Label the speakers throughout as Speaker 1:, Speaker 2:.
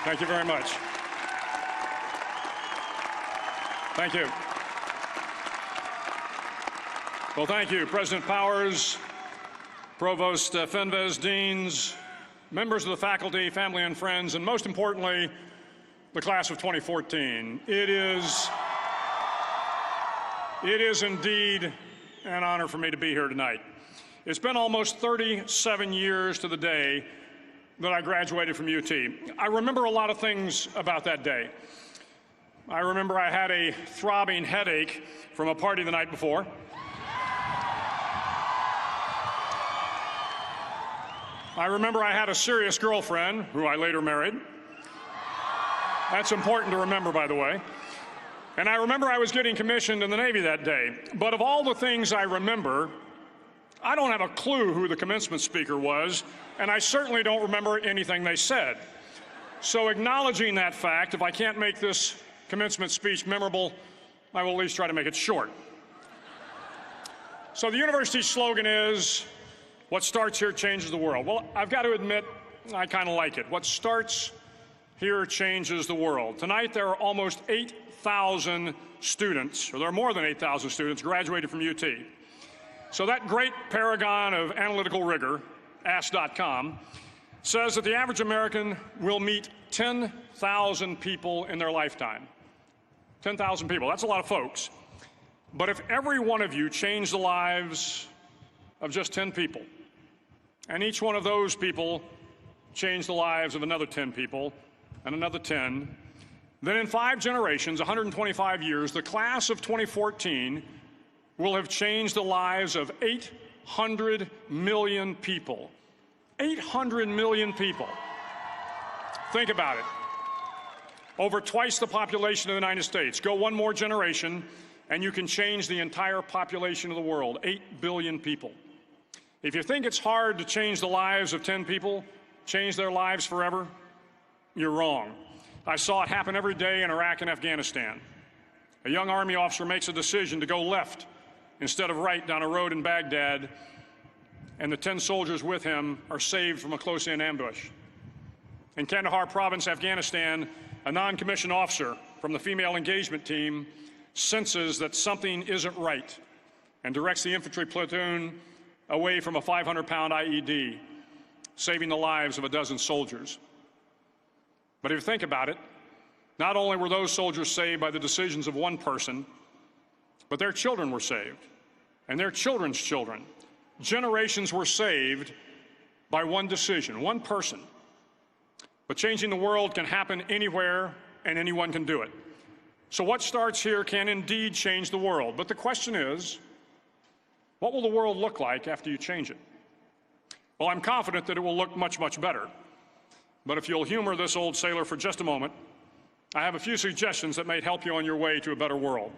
Speaker 1: Thank you very much. Thank you. Well, thank you, President Powers, Provost Fenves, deans, members of the faculty, family and friends, and most importantly, the class of 2014. It is indeed an honor for me to be here tonight. It's been almost 37 years to the day that I graduated from UT. I remember a lot of things about that day. I remember I had a throbbing headache from a party the night before. I remember I had a serious girlfriend, who I later married. That's important to remember, by the way. And I remember I was getting commissioned in the Navy that day. But of all the things I remember, I don't have a clue who the commencement speaker was, and I certainly don't remember anything they said. So acknowledging that fact, if I can't make this commencement speech memorable, I will at least try to make it short. So the university's slogan is, "What starts here changes the world." Well, I've got to admit, I kind of like it. What starts here changes the world. Tonight, there are almost 8,000 students, or there are more than 8,000 students graduated from UT. So that great paragon of analytical rigor, Ask.com, says that the average American will meet 10,000 people in their lifetime. 10,000 people, that's a lot of folks. But if every one of you changed the lives of just 10 people, and each one of those people changed the lives of another 10 people, and another 10, then in 5 generations, 125 years, the class of 2014 will have changed the lives of 800 million people. 800 million people. Think about it. Over twice the population of the United States. Go one more generation, and you can change the entire population of the world, 8 billion people. If you think it's hard to change the lives of 10 people, change their lives forever, you're wrong. I saw it happen every day in Iraq and Afghanistan. A young Army officer makes a decision to go left instead of right down a road in Baghdad, and the 10 soldiers with him are saved from a close-in ambush. In Kandahar province, Afghanistan, a non-commissioned officer from the female engagement team senses that something isn't right and directs the infantry platoon away from a 500-pound IED, saving the lives of a dozen soldiers. But if you think about it, not only were those soldiers saved by the decisions of one person, but their children were saved, and their children's children. Generations were saved by one decision, one person. But changing the world can happen anywhere, and anyone can do it. So what starts here can indeed change the world. But the question is, what will the world look like after you change it? Well, I'm confident that it will look much, much better. But if you'll humor this old sailor for just a moment, I have a few suggestions that may help you on your way to a better world.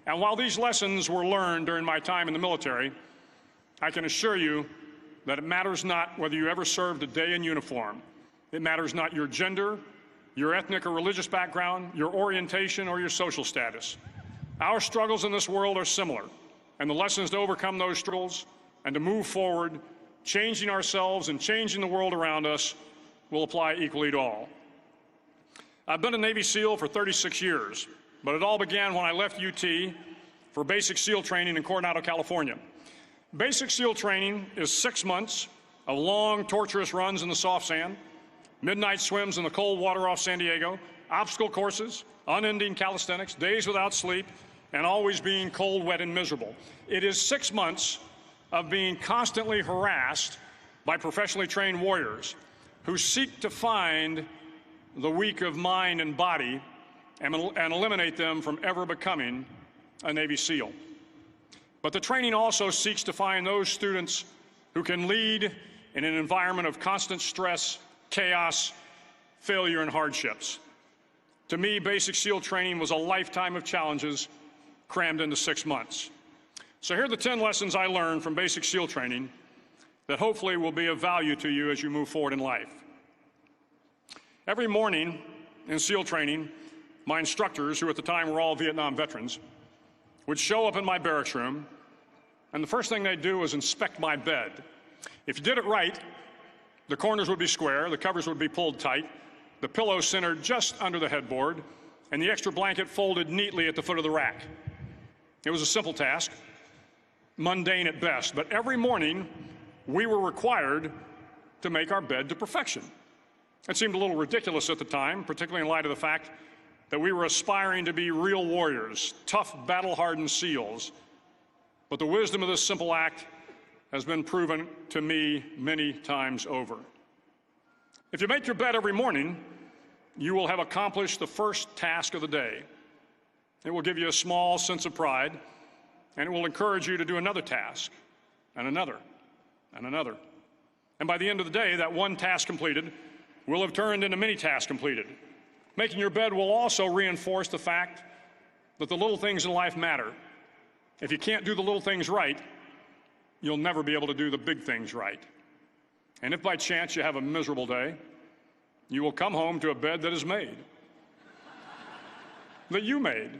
Speaker 1: And while these lessons were learned during my time in the military, I can assure you that it matters not whether you ever served a day in uniform. It matters not your gender, your ethnic or religious background, your orientation, or your social status. Our struggles in this world are similar, and the lessons to overcome those struggles and to move forward, changing ourselves and changing the world around us, will apply equally to all. I've been a Navy SEAL for 36 years. But it all began when I left UT for basic SEAL training in Coronado, California. Basic SEAL training is 6 months of long, torturous runs in the soft sand, midnight swims in the cold water off San Diego, obstacle courses, unending calisthenics, days without sleep, and always being cold, wet, and miserable. It is 6 months of being constantly harassed by professionally trained warriors who seek to find the weak of mind and body and eliminate them from ever becoming a Navy SEAL. But the training also seeks to find those students who can lead in an environment of constant stress, chaos, failure, and hardships. To me, basic SEAL training was a lifetime of challenges crammed into 6 months. So here are the 10 lessons I learned from basic SEAL training that hopefully will be of value to you as you move forward in life. Every morning in SEAL training, my instructors, who at the time were all Vietnam veterans, would show up in my barracks room, and the first thing they'd do was inspect my bed. If you did it right, the corners would be square, the covers would be pulled tight, the pillow centered just under the headboard, and the extra blanket folded neatly at the foot of the rack. It was a simple task, mundane at best, but every morning we were required to make our bed to perfection. It seemed a little ridiculous at the time, particularly in light of the fact that we were aspiring to be real warriors, tough, battle-hardened SEALs. But the wisdom of this simple act has been proven to me many times over. If you make your bed every morning, you will have accomplished the first task of the day. It will give you a small sense of pride, and it will encourage you to do another task, and another, and another. And by the end of the day, that one task completed will have turned into many tasks completed. Making your bed will also reinforce the fact that the little things in life matter. If you can't do the little things right, you'll never be able to do the big things right. And if by chance you have a miserable day, you will come home to a bed that is made, that you made.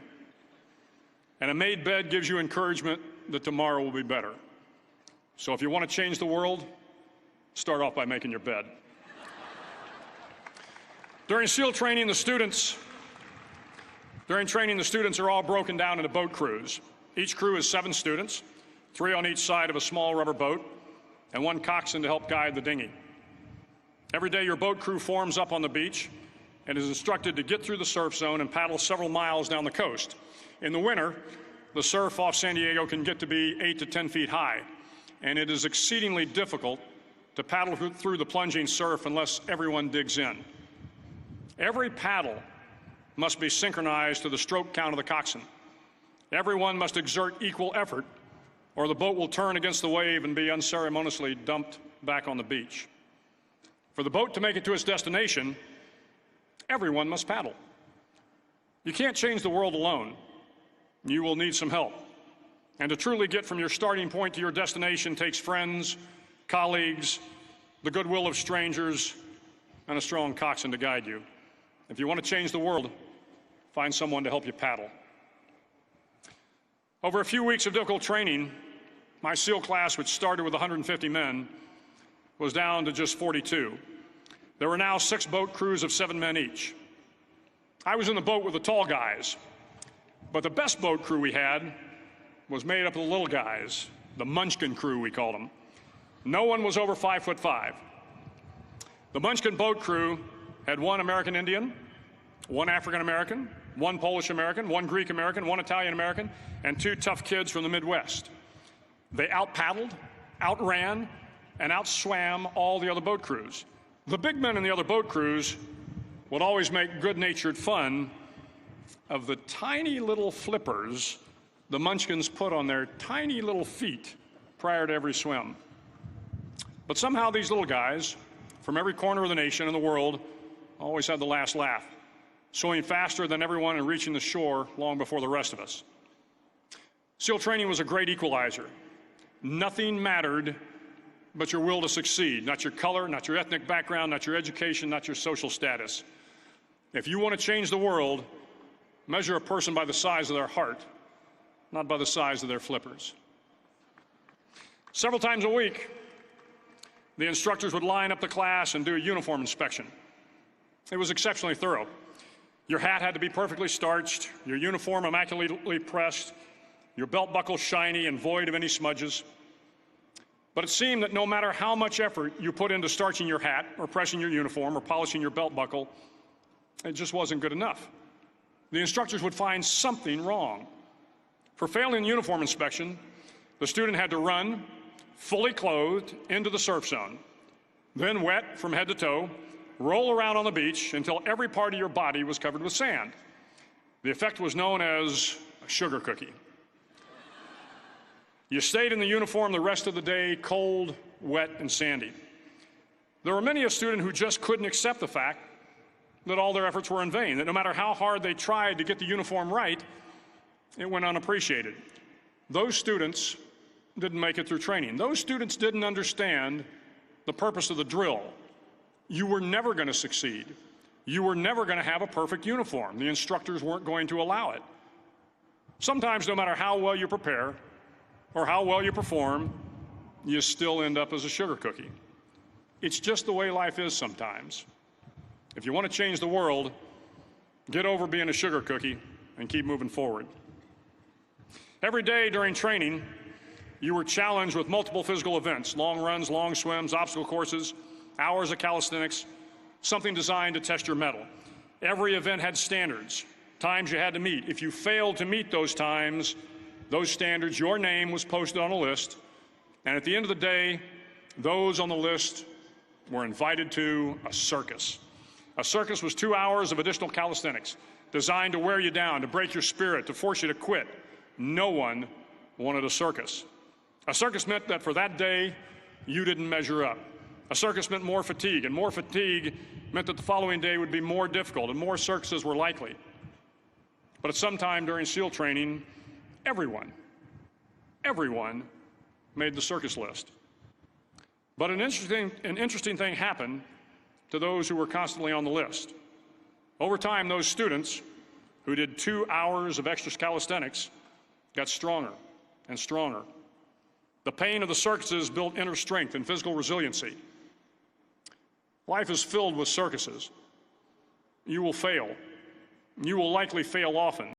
Speaker 1: And a made bed gives you encouragement that tomorrow will be better. So if you want to change the world, start off by making your bed. During SEAL training, the students are all broken down into boat crews. Each crew is 7 students, 3 on each side of a small rubber boat, and 1 coxswain to help guide the dinghy. Every day, your boat crew forms up on the beach and is instructed to get through the surf zone and paddle several miles down the coast. In the winter, the surf off San Diego can get to be 8 to 10 feet high, and it is exceedingly difficult to paddle through the plunging surf unless everyone digs in. Every paddle must be synchronized to the stroke count of the coxswain. Everyone must exert equal effort, or the boat will turn against the wave and be unceremoniously dumped back on the beach. For the boat to make it to its destination, everyone must paddle. You can't change the world alone. You will need some help. And to truly get from your starting point to your destination takes friends, colleagues, the goodwill of strangers, and a strong coxswain to guide you. If you want to change the world, find someone to help you paddle. Over a few weeks of difficult training, my SEAL class, which started with 150 men, was down to just 42. There were now 6 boat crews of 7 men each. I was in the boat with the tall guys, but the best boat crew we had was made up of the little guys, the Munchkin crew, we called them. No one was over 5'5". The Munchkin boat crew had 1 American Indian, 1 African American, 1 Polish American, 1 Greek American, 1 Italian American, and 2 tough kids from the Midwest. They out-paddled, outran, and outswam all the other boat crews. The big men in the other boat crews would always make good-natured fun of the tiny little flippers the Munchkins put on their tiny little feet prior to every swim. But somehow these little guys from every corner of the nation and the world always had the last laugh, swimming faster than everyone and reaching the shore long before the rest of us. SEAL training was a great equalizer. Nothing mattered but your will to succeed, not your color, not your ethnic background, not your education, not your social status. If you want to change the world, measure a person by the size of their heart, not by the size of their flippers. Several times a week, the instructors would line up the class and do a uniform inspection. It was exceptionally thorough. Your hat had to be perfectly starched, your uniform immaculately pressed, your belt buckle shiny and void of any smudges. But it seemed that no matter how much effort you put into starching your hat or pressing your uniform or polishing your belt buckle, it just wasn't good enough. The instructors would find something wrong. For failing the uniform inspection, the student had to run, fully clothed, into the surf zone, then wet from head to toe, roll around on the beach until every part of your body was covered with sand. The effect was known as a sugar cookie. You stayed in the uniform the rest of the day, cold, wet, and sandy. There were many a student who just couldn't accept the fact that all their efforts were in vain, that no matter how hard they tried to get the uniform right, it went unappreciated. Those students didn't make it through training. Those students didn't understand the purpose of the drill. You were never going to succeed. You were never going to have a perfect uniform. The instructors weren't going to allow it. Sometimes, no matter how well you prepare or how well you perform, you still end up as a sugar cookie. It's just the way life is sometimes. If you want to change the world, get over being a sugar cookie and keep moving forward. Every day during training, you were challenged with multiple physical events: long runs, long swims, obstacle courses, hours of calisthenics, something designed to test your mettle. Every event had standards, times you had to meet. If you failed to meet those times, those standards, your name was posted on a list, and at the end of the day, those on the list were invited to a circus. A circus was 2 hours of additional calisthenics, designed to wear you down, to break your spirit, to force you to quit. No one wanted a circus. A circus meant that for that day, you didn't measure up. A circus meant more fatigue, and more fatigue meant that the following day would be more difficult, and more circuses were likely. But at some time during SEAL training, everyone made the circus list. But an interesting thing happened to those who were constantly on the list. Over time, those students who did 2 hours of extra calisthenics got stronger and stronger. The pain of the circuses built inner strength and physical resiliency. Life is filled with circuses. You will fail. You will likely fail often.